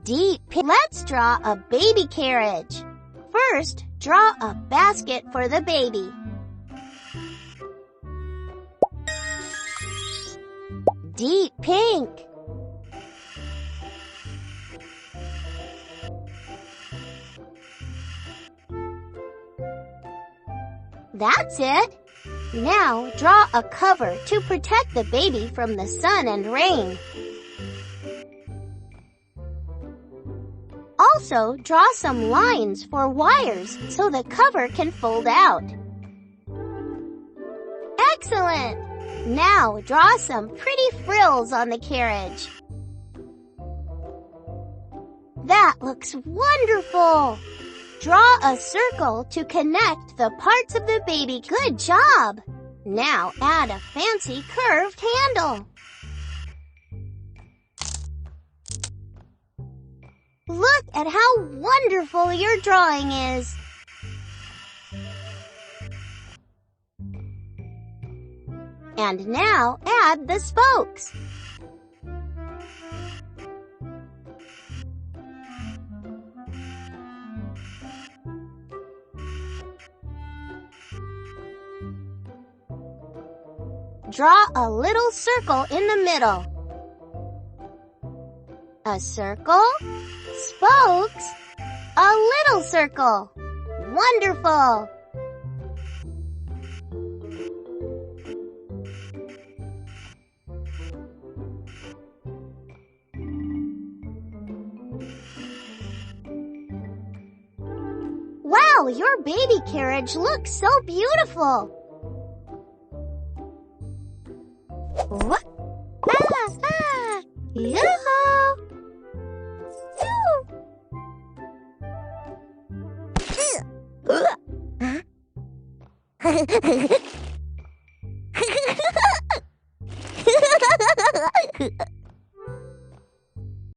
Deep. Let's draw a baby carriage. First, draw a basket for the baby. Deep pink. That's it. Now draw a cover to protect the baby from the sun and rain. Also, draw some lines for wires so the cover can fold out. Excellent! Now draw some pretty frills on the carriage. That looks wonderful! Draw a circle to connect the parts of the baby. Good job! Now add a fancy curved handle. Look at how wonderful your drawing is! And now add the spokes. Draw a little circle in the middle. A circle, spokes, a little circle. Wonderful! Wow, your baby carriage looks so beautiful! What? Yoo-hoo! Huh?